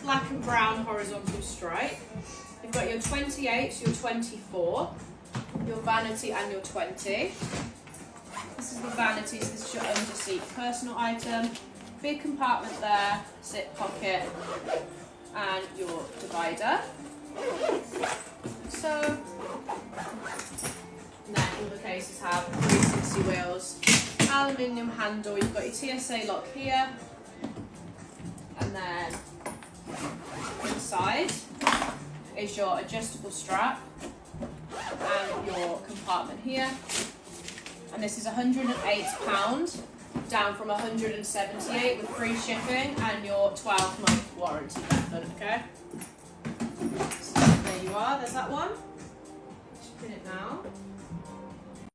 black and brown horizontal stripe. You've got your 28, your 24, your vanity and your 20. This is the vanity, so this is your under-seat personal item. Big compartment there, zip pocket, and your divider. So, and then all the cases have 360 wheels, aluminium handle, you've got your TSA lock here, and then inside is your adjustable strap and your compartment here. And this is £108, down from 178 with free shipping and your 12-month warranty method, okay? So there you are, there's that one. Just pin it now.